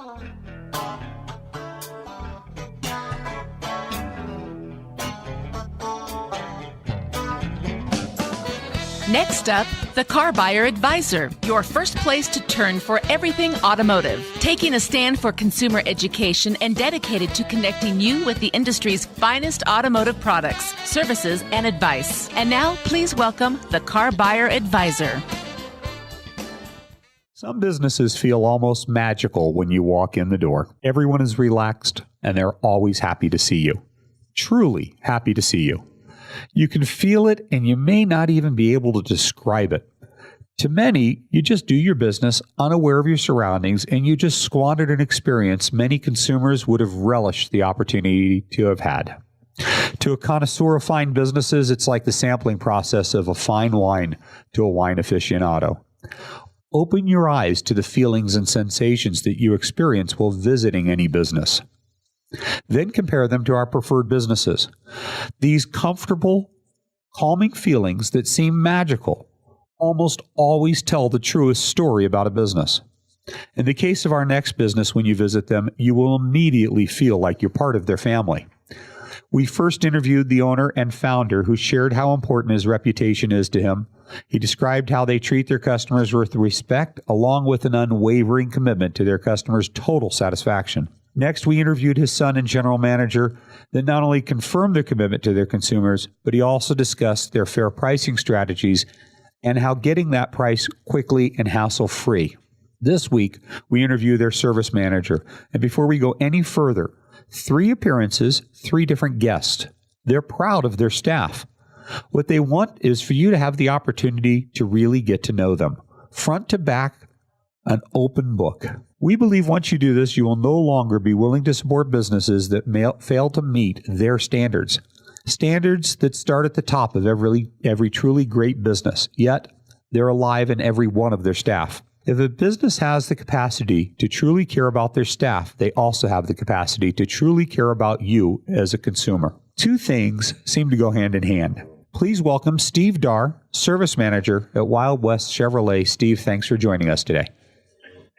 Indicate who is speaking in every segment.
Speaker 1: Next up, the CarBuyer Advisor, your first place to turn for everything automotive. Taking a stand for consumer education and dedicated to connecting you with the industry's finest automotive products, services, and advice. And now, please welcome the CarBuyer Advisor.
Speaker 2: Some businesses feel almost magical when you walk in the door. Everyone is relaxed, and they're always happy to see you. Truly happy to see you. You can feel it, and you may not even be able to describe it. To many, you just do your business unaware of your surroundings, and you just squandered an experience many consumers would have relished the opportunity to have had. To a connoisseur of fine businesses, it's like the sampling process of a fine wine to a wine aficionado. Open your eyes to the feelings and sensations that you experience while visiting any business. Then compare them to our preferred businesses. These comfortable, calming feelings that seem magical almost always tell the truest story about a business. In the case of our next business, when you visit them, you will immediately feel like you're part of their family. We first interviewed the owner and founder, who shared how important his reputation is to him. He described how they treat their customers with respect, along with an unwavering commitment to their customers' total satisfaction. Next, we interviewed his son and general manager that not only confirmed their commitment to their consumers, but he also discussed their fair pricing strategies and how getting that price quickly and hassle-free. This week, we interviewed their service manager. And before we go any further, 3 appearances, 3 different guests. They're proud of their staff. What they want is for you to have the opportunity to really get to know them. Front to back, an open book. We believe once you do this, you will no longer be willing to support businesses that fail to meet their standards. Standards that start at the top of every truly great business, yet they're alive in every one of their staff. If a business has the capacity to truly care about their staff, they also have the capacity to truly care about you as a consumer. 2 things seem to go hand in hand. Please welcome Steve Darr, Service Manager at Wild West Chevrolet. Steve, thanks for joining us today.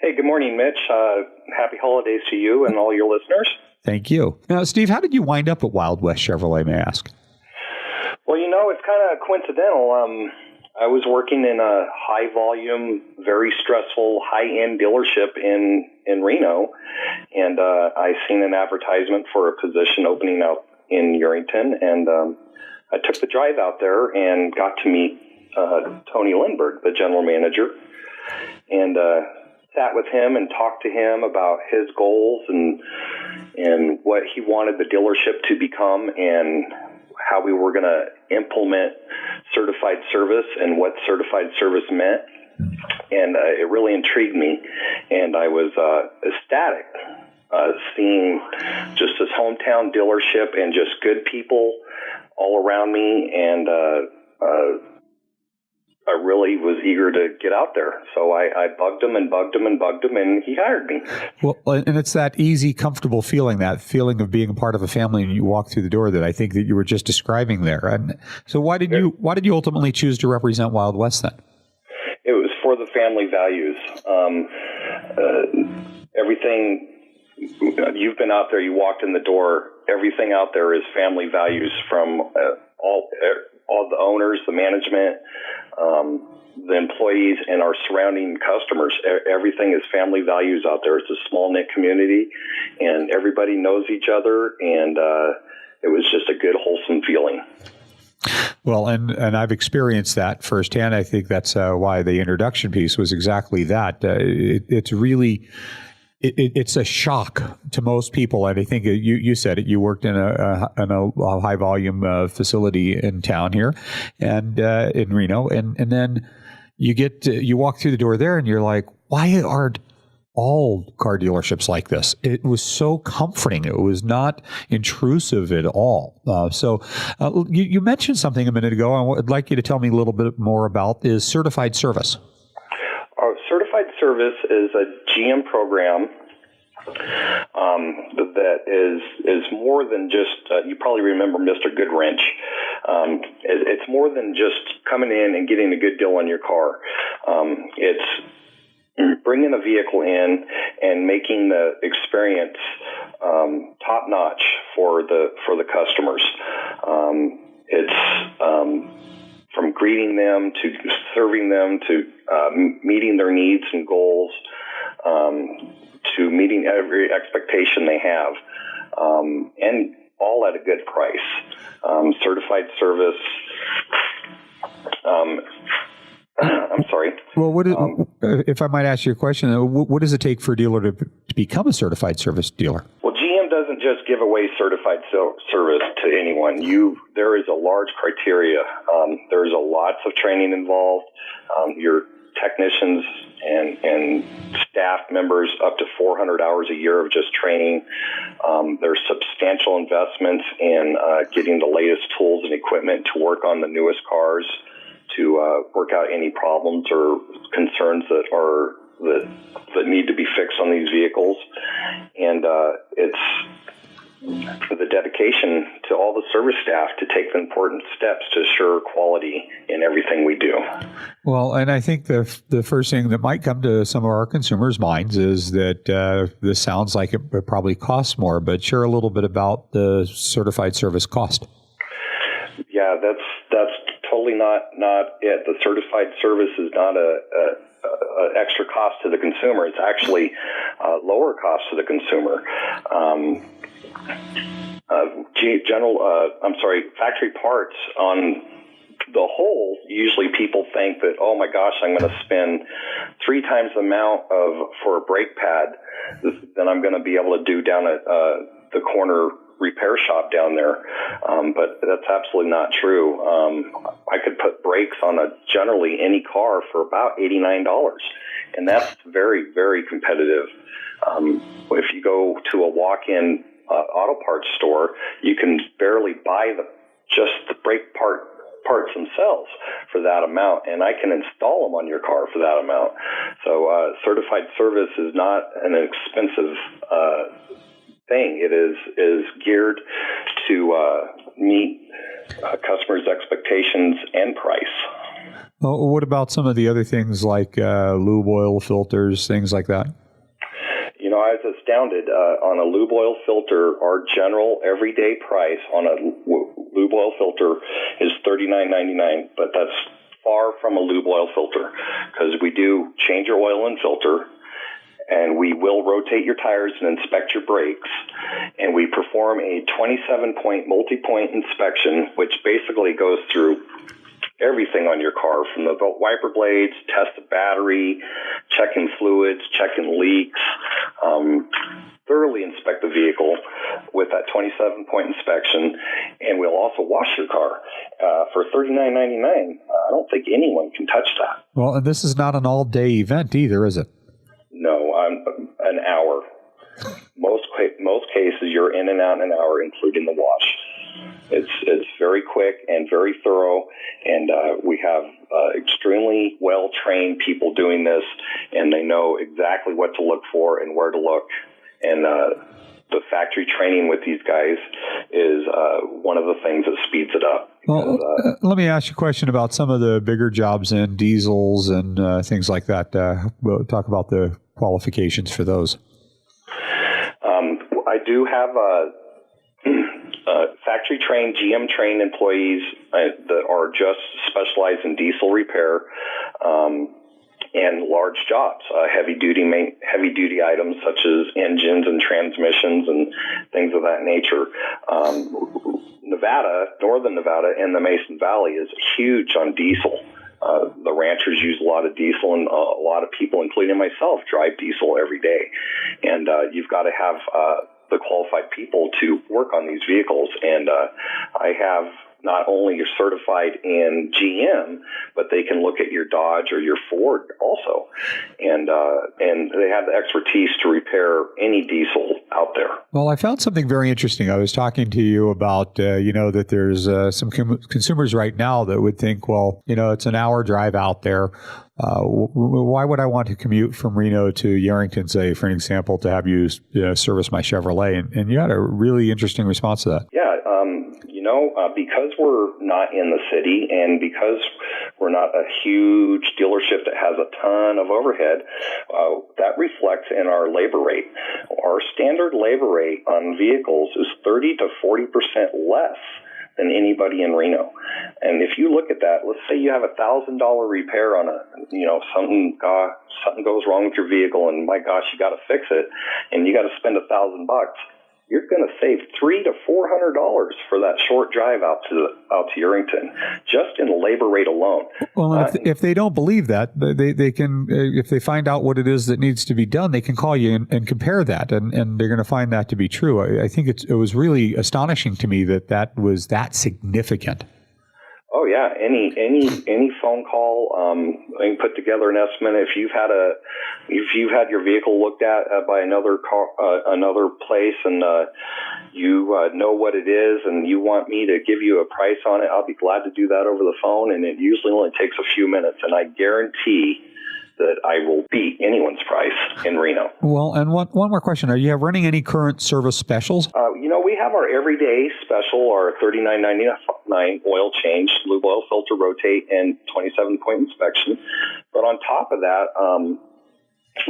Speaker 3: Hey, good morning, Mitch. Happy holidays to you and all your listeners.
Speaker 2: Thank you. Now, Steve, how did you wind up at Wild West Chevrolet, may I ask?
Speaker 3: Well, it's kind of coincidental. I was working in a high-volume, very stressful, high-end dealership in Reno, and I seen an advertisement for a position opening out in Yerington, and I took the drive out there and got to meet Tony Lindbergh, the general manager, and sat with him and talked to him about his goals and what he wanted the dealership to become and how we were going to implement certified service and what certified service meant. And it really intrigued me. And I was ecstatic seeing just this hometown dealership and just good people all around me. And I really was eager to get out there. So I bugged him and bugged him and bugged him, and he hired me.
Speaker 2: Well, and it's that easy, comfortable feeling, that feeling of being a part of a family and you walk through the door that I think that you were just describing there. And so why did you ultimately choose to represent Wild West then?
Speaker 3: It was for the family values. Everything, you've been out there, you walked in the door, everything out there is family values from all the owners, the management, the employees, and our surrounding customers. Everything is family values out there. It's a small-knit community, and everybody knows each other, and it was just a good, wholesome feeling.
Speaker 2: Well, and I've experienced that firsthand. I think that's why the introduction piece was exactly that. It's really... It's a shock to most people, and I think you said it. You worked in a high volume facility in town here, and in Reno, and then you walk through the door there, and you're like, why aren't all car dealerships like this? It was so comforting. It was not intrusive at all. So you mentioned something a minute ago. I'd like you to tell me a little bit more about is certified service.
Speaker 3: Our certified service is a GM program that is more than just, you probably remember Mr. Goodwrench. It's more than just coming in and getting a good deal on your car. bringing a vehicle in and making the experience top notch for the customers. It's from greeting them to serving them to meeting their needs and goals, to meeting every expectation they have, and all at a good price. Certified service. I'm sorry.
Speaker 2: Well, if I might ask you a question, what does it take for a dealer to become a certified service dealer?
Speaker 3: Well, GM doesn't just give away certified service to anyone. There is a large criteria. There's lots of training involved. Your technicians and staff members up to 400 hours a year of just training. There's substantial investments in getting the latest tools and equipment to work on the newest cars, to work out any problems or concerns that need to be fixed on these vehicles. And it's the dedication to all the service staff to take the important steps to assure quality in everything we do.
Speaker 2: Well, and I think the first thing that might come to some of our consumers' minds is that this sounds like it probably costs more, but share a little bit about the certified service cost.
Speaker 3: Yeah, that's totally not it. The certified service is not a extra cost to the consumer. It's actually lower cost to the consumer. Factory parts on the whole, usually people think that, oh my gosh, I'm going to spend 3 times the amount for a brake pad than I'm going to be able to do down at the corner repair shop down there. But that's absolutely not true. I could put brakes on generally any car for about $89. And that's very, very competitive. If you go to a walk-in auto parts store, you can barely buy just the brake parts themselves for that amount, and I can install them on your car for that amount. So certified service is not an expensive thing. It is geared to meet customers' expectations and price.
Speaker 2: Well, what about some of the other things like lube oil filters, things like that?
Speaker 3: You know, I was astounded. On a lube oil filter, our general everyday price on a lube oil filter is $39.99, but that's far from a lube oil filter, because we do change your oil and filter, and we will rotate your tires and inspect your brakes, and we perform a 27-point multi-point inspection, which basically goes through everything on your car, from the wiper blades, test the battery, checking fluids, checking leaks, thoroughly inspect the vehicle with that 27-point inspection, and we'll also wash your car for $39.99. I don't think anyone can touch that.
Speaker 2: Well, and this is not an all-day event either, is it?
Speaker 3: No, an hour. Most cases, you're in and out in an hour, including the wash. It's very quick and very thorough, and we have extremely well-trained people doing this, and they know exactly what to look for and where to look. And the factory training with these guys is one of the things that speeds it up.
Speaker 2: Well, let me ask you a question about some of the bigger jobs in diesels and things like that. We'll talk about the qualifications for those.
Speaker 3: I do have factory-trained, GM-trained employees that are just specialized in diesel repair and large jobs, heavy-duty items such as engines and transmissions and things of that nature. Northern Nevada, and the Mason Valley is huge on diesel. The ranchers use a lot of diesel, and a lot of people, including myself, drive diesel every day. And you've got to have the qualified people to work on these vehicles. And I have not only you're certified in GM, but they can look at your Dodge or your Ford also. And they have the expertise to repair any diesel out there.
Speaker 2: Well, I found something very interesting. I was talking to you about, that there's some consumers right now that would think, well, it's an hour drive out there. Why would I want to commute from Reno to Yerington, say, for an example, to have you service my Chevrolet? And you had a really interesting response to that.
Speaker 3: Yeah, because we're not in the city, and because We're not a huge dealership that has a ton of overhead. That reflects in our labor rate. Our standard labor rate on vehicles is 30 to 40% less than anybody in Reno. And if you look at that, let's say you have $1,000 repair on something goes wrong with your vehicle, and my gosh, you got to fix it, and you got to spend $1,000. You're going to save $300 to $400 for that short drive out to Yerington, just in labor rate alone.
Speaker 2: Well, if they don't believe that, they can. If they find out what it is that needs to be done, they can call you and compare that, and they're going to find that to be true. I think it was really astonishing to me that was that significant.
Speaker 3: Oh yeah, any phone call, I can put together an estimate. If you've had your vehicle looked at by another place, and you know what it is, and you want me to give you a price on it, I'll be glad to do that over the phone. And it usually only takes a few minutes, and I guarantee that I will beat anyone's price in Reno.
Speaker 2: Well, and one more question: are you running any current service specials?
Speaker 3: We have our everyday special, our $39.99 oil change, lube oil filter rotate, and 27-point inspection. But on top of that,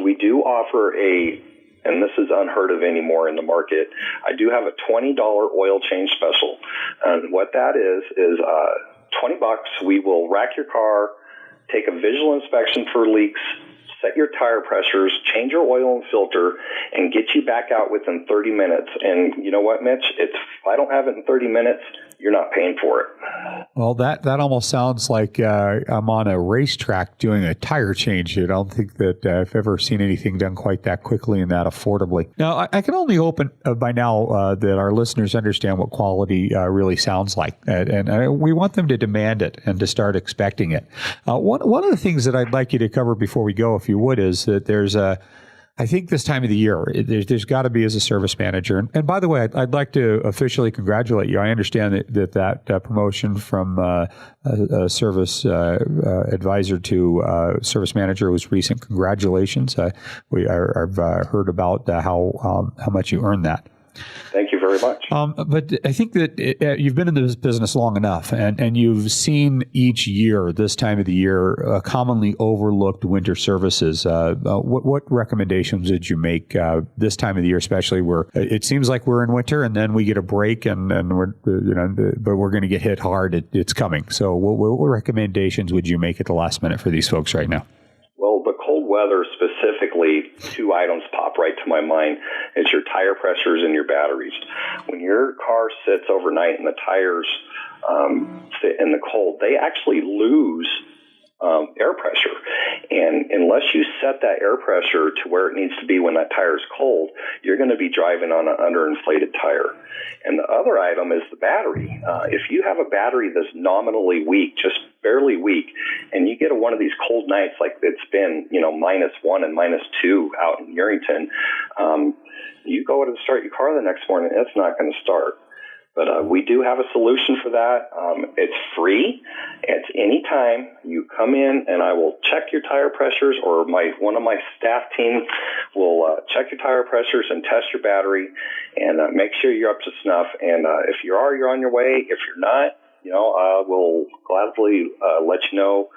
Speaker 3: we do offer and this is unheard of anymore in the market, I do have a $20 oil change special. And what that is $20. We will rack your car, take a visual inspection for leaks, set your tire pressures, change your oil and filter, and get you back out within 30 minutes. And you know what, Mitch? If I don't have it in 30 minutes, you're not paying for it.
Speaker 2: Well, that almost sounds like I'm on a racetrack doing a tire change. I don't think that I've ever seen anything done quite that quickly and that affordably. Now, I can only hope by now that our listeners understand what quality really sounds like. And we want them to demand it and to start expecting it. One of the things that I'd like you to cover before we go, if you would, is that there's I think this time of the year, there's got to be as a service manager. And by the way, I'd like to officially congratulate you. I understand that promotion from a service advisor to service manager was recent. Congratulations. I've heard about how much you earned that.
Speaker 3: Thank you very much.
Speaker 2: But I think that you've been in this business long enough, and you've seen each year, this time of the year, commonly overlooked winter services. What recommendations did you make this time of the year, especially where it seems like we're in winter, and then we get a break, and we're but we're going to get hit hard. It's coming. So, what recommendations would you make at the last minute for these folks right now?
Speaker 3: Well, the cold weather specifically, two items pop right to my mind. It's your tire pressures and your batteries. When your car sits overnight and the tires sit in the cold, they actually lose air pressure. And unless you set that air pressure to where it needs to be when that tire is cold, you're going to be driving on an underinflated tire. And the other item is the battery. If you have a battery that's nominally weak, just barely weak, and you get one of these cold nights like it's been, -1 and -2 out in Yerington, you go to start your car the next morning, it's not going to start. But we do have a solution for that. It's free. It's anytime you come in, and I will check your tire pressures, or one of my staff team will check your tire pressures and test your battery, and make sure you're up to snuff. And if you are, you're on your way. If you're not, I will gladly let you know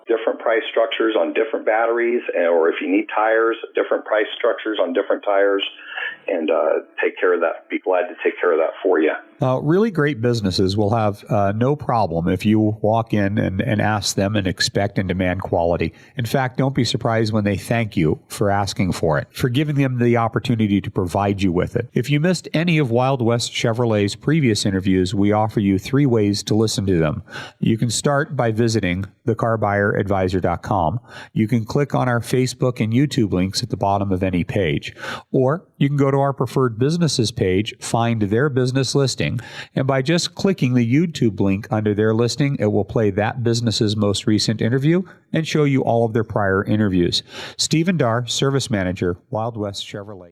Speaker 3: different price structures on different batteries, or if you need tires, different price structures on different tires, and take care of that. Be glad to take care of that for you.
Speaker 2: Really great businesses will have no problem if you walk in and ask them and expect and demand quality. In fact, don't be surprised when they thank you for asking for it, for giving them the opportunity to provide you with it. If you missed any of Wild West Chevrolet's previous interviews, we offer you 3 ways to listen to them. You can start by visiting thecarbuyerinvestor.com. You can click on our Facebook and YouTube links at the bottom of any page. Or you can go to our preferred businesses page, find their business listing, and by just clicking the YouTube link under their listing, it will play that business's most recent interview and show you all of their prior interviews. Stephen Darr, Service Manager, Wild West Chevrolet.